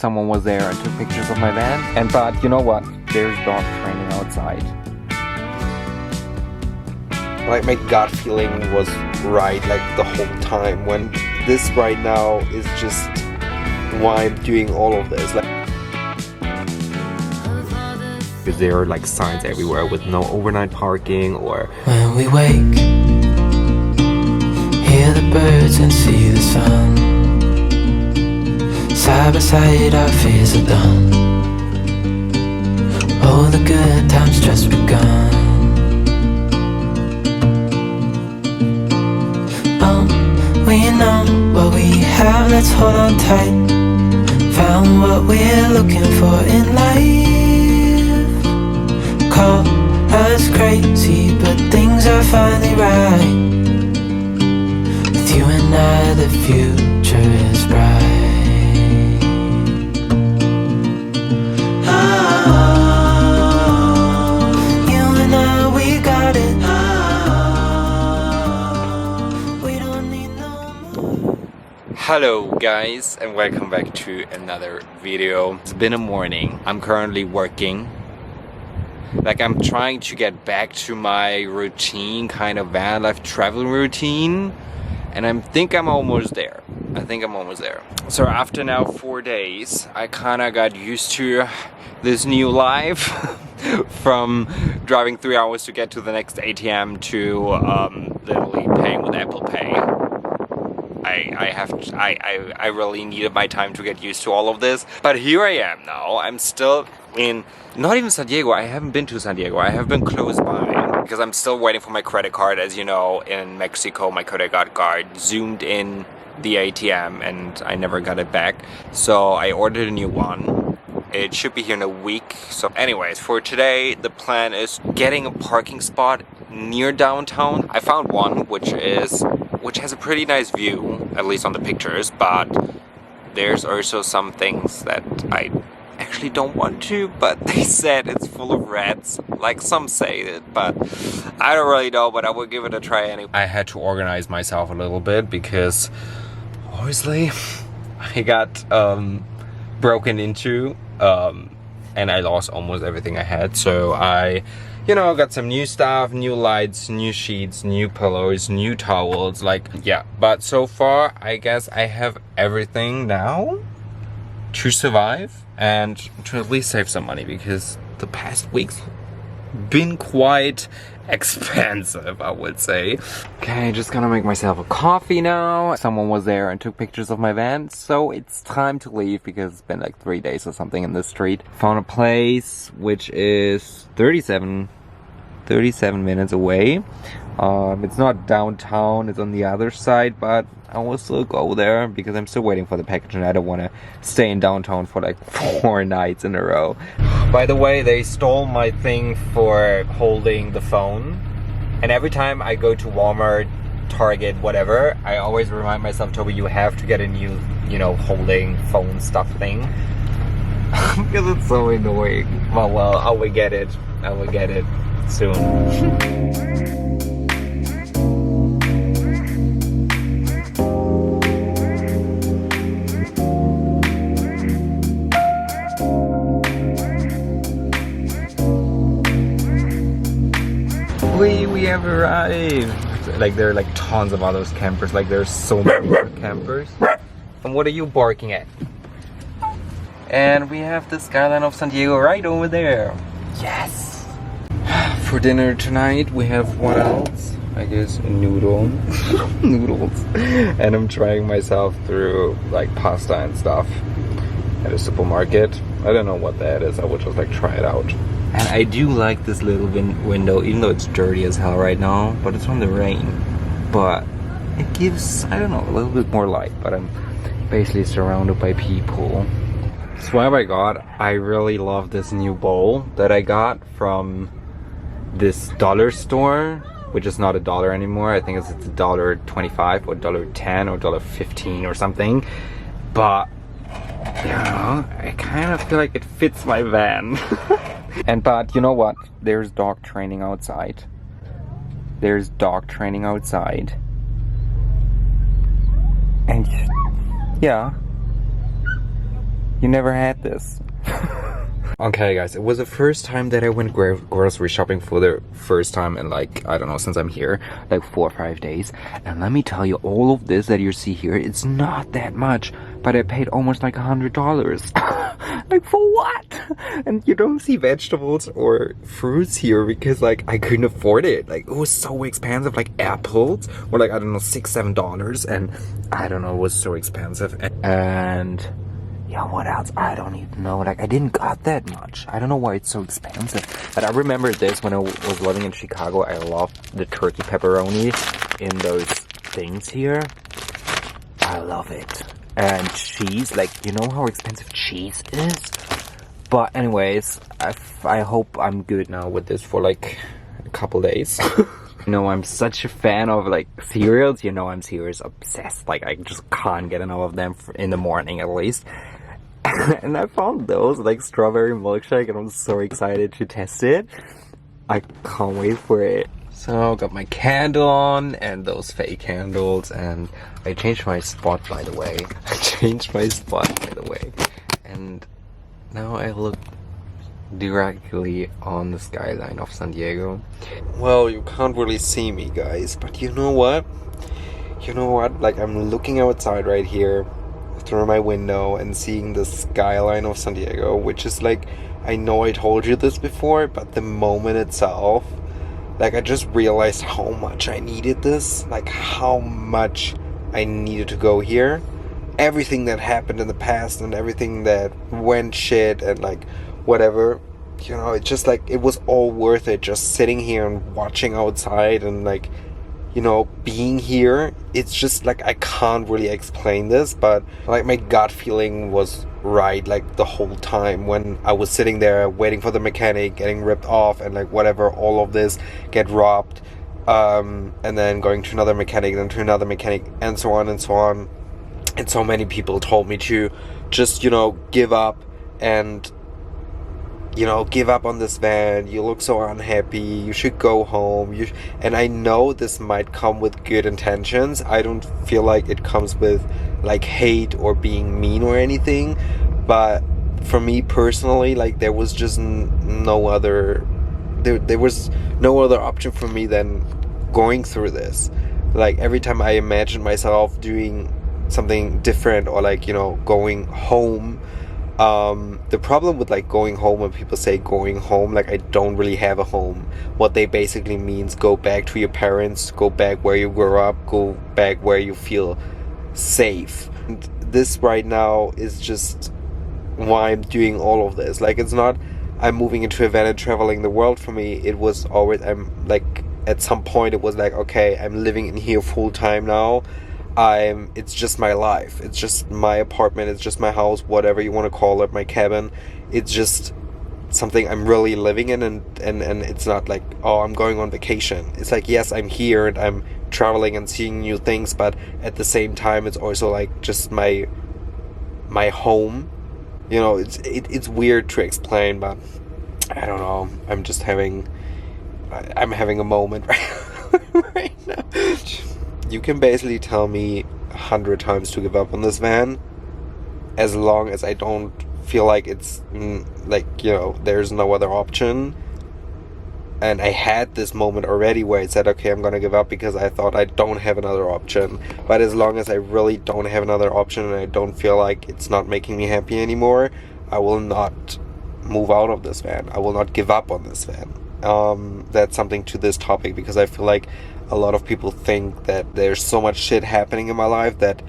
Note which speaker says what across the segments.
Speaker 1: someone was there and took pictures of my van. And but you know what? There's dog training outside.
Speaker 2: Like my gut feeling was right like the whole time, when this right now is just why I'm doing all of this. Like, because there are like signs everywhere with no overnight parking or
Speaker 3: when we wake, hear the birds and see the sun. Side by side our fears are done. Oh, the good times just begun. We know what we have, let's hold on tight. Found what we're looking for in life. Call us crazy, but things are finally right. With you and I, the future is bright.
Speaker 1: Hello guys, and welcome back to another video. It's been a morning. I'm currently working. Like, I'm trying to get back to my routine, kind of van life travel routine, and I think I'm almost there. So after now 4 days, I kind of got used to this new life. From driving 3 hours to get to the next ATM to literally paying with Apple Pay. I really needed my time to get used to all of this, but here I am now. I'm still in, not even San Diego. I haven't been to San Diego. I have been close by because I'm still waiting for my credit card. As you know, in Mexico, my credit card zoomed in the ATM and I never got it back. So I ordered a new one. It should be here in a week. So anyways, for today, the plan is getting a parking spot near downtown. I found one which has a pretty nice view, at least on the pictures, but there's also some things that I actually don't want to, but they said it's full of rats, like some say it, but I don't really know, but I will give it a try anyway. I had to organize myself a little bit because obviously I got broken into and I lost almost everything I had, so I got some new stuff, new lights, new sheets, new pillows, new towels, like, yeah. But so far, I guess I have everything now to survive and to at least save some money, because the past weeks been quite expensive, I would say. Okay, just gonna make myself a coffee now. Someone was there and took pictures of my van, so it's time to leave because it's been like 3 days or something in the street. Found a place which is 37 minutes away. It's not downtown, it's on the other side, but I will still go there because I'm still waiting for the package and I don't want to stay in downtown for like 4 nights in a row. By the way, they stole my thing for holding the phone, and every time I go to Walmart, Target, whatever, I always remind myself, Toby, you have to get a new, holding phone stuff thing. Because it's so annoying. Well, I will get it soon. We have arrived. Like, there are like tons of other campers. Like, there's so many more campers. And what are you barking at? And we have the skyline of San Diego right over there. Yes. For dinner tonight, we have what else? I guess noodles. And I'm trying myself through like pasta and stuff at a supermarket. I don't know what that is. I would just like try it out. And I do like this little window, even though it's dirty as hell right now, but it's from the rain. But it gives, I don't know, a little bit more light, but I'm basically surrounded by people. Swear by God, I really love this new bowl that I got from this dollar store, which is not $1 anymore. I think it's $1.25 or $1.10 or $1.15 or something. But I kind of feel like it fits my van. But you know what? There's dog training outside. And yeah, You never had this. Okay guys, it was the first time that I went grocery shopping for the first time in like, I don't know, since I'm here, like 4 or 5 days. And let me tell you, all of this that you see here, it's not that much, but I paid almost like $100. Like for what? And you don't see vegetables or fruits here because like I couldn't afford it. Like it was so expensive, like apples were like, I don't know, $6-7, and I don't know, it was so expensive. And yeah, what else? I don't even know. Like, I didn't got that much. I don't know why it's so expensive. But I remember this when I was living in Chicago. I loved the turkey pepperoni in those things here. I love it. And cheese, like, you know how expensive cheese is? But anyways, I hope I'm good now with this for like a couple days. You know, I'm such a fan of like cereals. You know, I'm cereals obsessed. Like, I just can't get enough of them in the morning at least. And I found those, like strawberry milkshake, and I'm so excited to test it. I can't wait for it. So, got my candle on, and those fake candles, and I changed my spot, by the way. And now I look directly on the skyline of San Diego.
Speaker 2: Well, you can't really see me, guys, but you know what? Like, I'm looking outside right here through my window and seeing the skyline of San Diego, which is like, I know I told you this before, but the moment itself, like, I just realized how much I needed this, like how much I needed to go here. Everything that happened in the past and everything that went shit and like whatever, you know, it's just like, it was all worth it just sitting here and watching outside and like, you know, being here. It's just like, I can't really explain this, but like my gut feeling was right like the whole time when I was sitting there waiting for the mechanic, getting ripped off and like whatever, all of this, get robbed, and then going to another mechanic, then to another mechanic, and so on and so on. And so many people told me to just, you know, give up and, you know, give up on this van. You look so unhappy. You should go home. And I know this might come with good intentions. I don't feel like it comes with like hate or being mean or anything. But for me personally, like there was just no other. There was no other option for me than going through this. Like every time I imagine myself doing something different or like, you know, going home. The problem with like going home, when people say going home, like I don't really have a home. What they basically means go back to your parents, go back where you grew up, go back where you feel safe. And this right now is just why I'm doing all of this. Like it's not I'm moving into a van and traveling the world for me. It was always, I'm like, at some point it was like, okay, I'm living in here full time now. It's just my life. It's just my apartment. It's just my house, whatever you want to call it, my cabin. It's just something I'm really living in, and it's not like, oh, I'm going on vacation. It's like, yes, I'm here and I'm traveling and seeing new things, but at the same time, it's also like just my home. You know, it's weird to explain, but I don't know. I'm having a moment right now. You can basically tell me 100 times to give up on this van, as long as I don't feel like it's like, you know, there's no other option. And I had this moment already where I said, okay, I'm gonna give up because I thought I don't have another option. But as long as I really don't have another option and I don't feel like it's not making me happy anymore, I will not move out of this van. I will not give up on this van. That's something to this topic, because I feel like a lot of people think that there's so much shit happening in my life that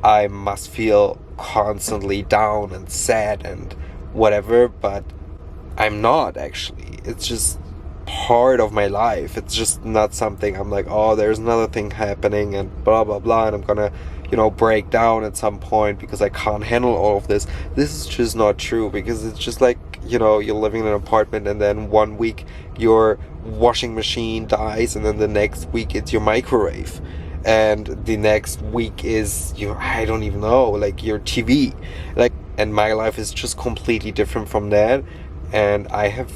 Speaker 2: I must feel constantly down and sad and whatever, but I'm not actually. It's just part of my life. It's just not something I'm like, oh, there's another thing happening and blah blah blah, and I'm gonna, you know, break down at some point because I can't handle all of this. This is just not true, because it's just like, you know, you're living in an apartment and then one week your washing machine dies and then the next week it's your microwave, and the next week is I don't even know, like your TV, like, and my life is just completely different from that, and I have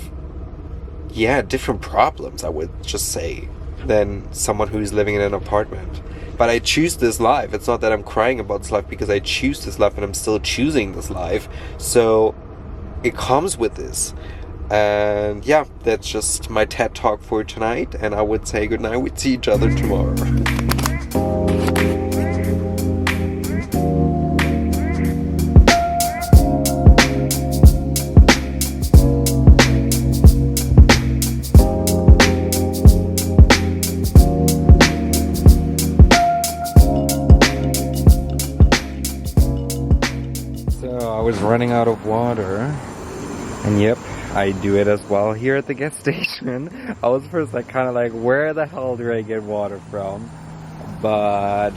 Speaker 2: different problems, I would just say, than someone who's living in an apartment. But I choose this life. It's not that I'm crying about this life, because I choose this life and I'm still choosing this life. So it comes with this. And yeah, that's just my TED talk for tonight. And I would say good night. We'd see each other tomorrow.
Speaker 1: I was running out of water, and yep, I do it as well here at the gas station. I was first like kind of like, where the hell do I get water from? But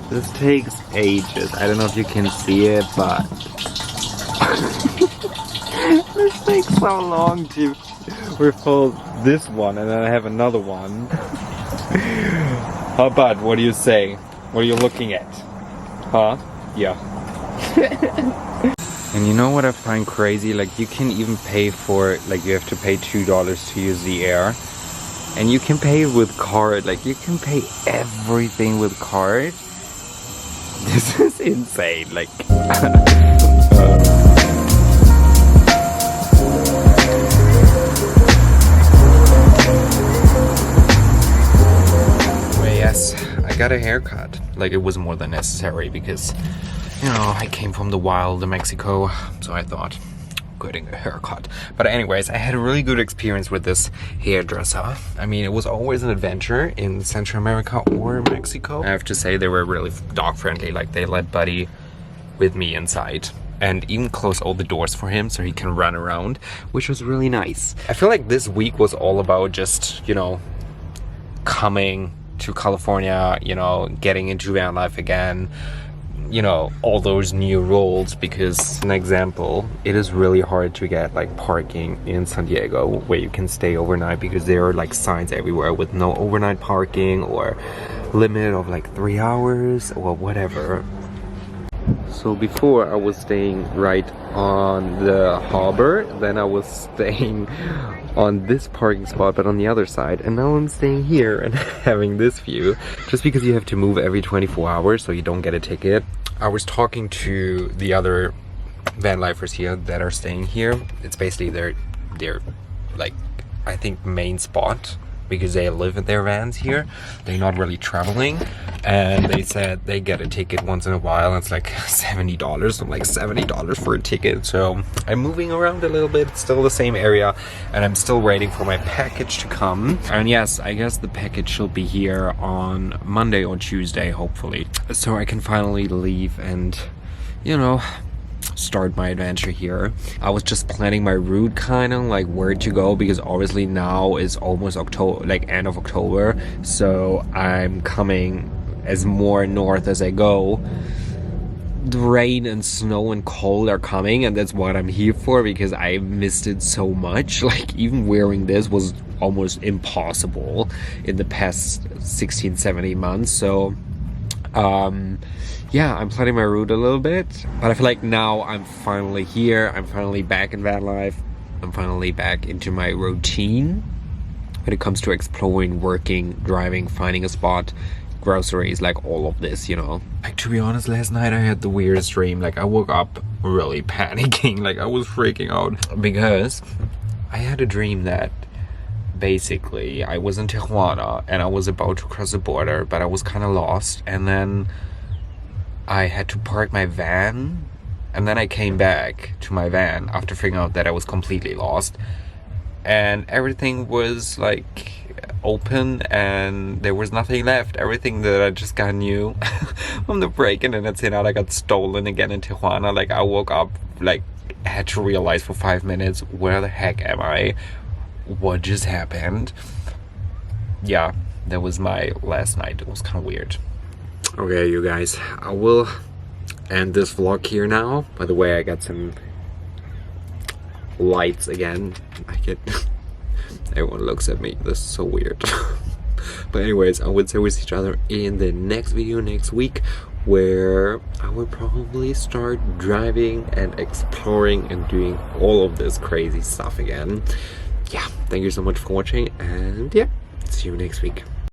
Speaker 1: this takes ages. I don't know if you can see it, but this takes so long to refill this one, and then I have another one. How about, what do you say? What are you looking at? Huh? Yeah. And you know what I find crazy? Like, you can even pay for, like, you have to pay $2 to use the air. And you can pay with card. Like, you can pay everything with card. This is insane. Like, yes, I got a haircut. Like, it was more than necessary because, you know, I came from the wild in Mexico, so I thought getting a haircut. But anyways, I had a really good experience with this hairdresser. I mean, it was always an adventure in Central America or Mexico. I have to say, they were really dog friendly. Like, they let Buddy with me inside and even close all the doors for him so he can run around, which was really nice. I feel like this week was all about just, you know, coming to California, you know, getting into van life again, you know, all those new rules. Because, an example, it is really hard to get like parking in San Diego where you can stay overnight, because there are like signs everywhere with no overnight parking or limit of like 3 hours or whatever. So before I was staying right on the harbor, then I was staying on this parking spot but on the other side, and now I'm staying here and having this view, just because you have to move every 24 hours so you don't get a ticket. I was talking to the other van lifers here that are staying here. It's basically their like, I think, main spot, because they live in their vans here. They're not really traveling, and they said they get a ticket once in a while. It's like $70. I'm like, $70 for a ticket. So I'm moving around a little bit. It's still the same area, and I'm still waiting for my package to come. And yes, I guess the package should be here on Monday or Tuesday, hopefully, so I can finally leave and, you know, start my adventure here. I was just planning my route, kind of like where to go, because obviously now is almost October, like end of October, so I'm coming as more north as I go. The rain and snow and cold are coming, and that's what I'm here for, because I missed it so much. Like, even wearing this was almost impossible in the past 16-17 months. So yeah, I'm planning my route a little bit, but I feel like now I'm finally here. I'm finally back in van life. I'm finally back into my routine when it comes to exploring, working, driving, finding a spot, groceries, like all of this, you know. Like, to be honest, last night I had the weirdest dream. Like, I woke up really panicking. Like, I was freaking out because I had a dream that basically I was in Tijuana and I was about to cross the border, but I was kind of lost, and then I had to park my van, and then I came back to my van after figuring out that I was completely lost, and everything was like open and there was nothing left. Everything that I just got new from the break-in and I got stolen again in Tijuana. Like, I woke up, like, had to realize for 5 minutes, where the heck am I? What just happened? Yeah, that was my last night. It was kind of weird. Okay, you guys, I will end this vlog here now. By the way, I got some lights again. I get everyone looks at me. This is so weird. But anyways, I would say we'll see each other in the next video next week, where I will probably start driving and exploring and doing all of this crazy stuff again. Yeah, thank you so much for watching, and yeah, see you next week.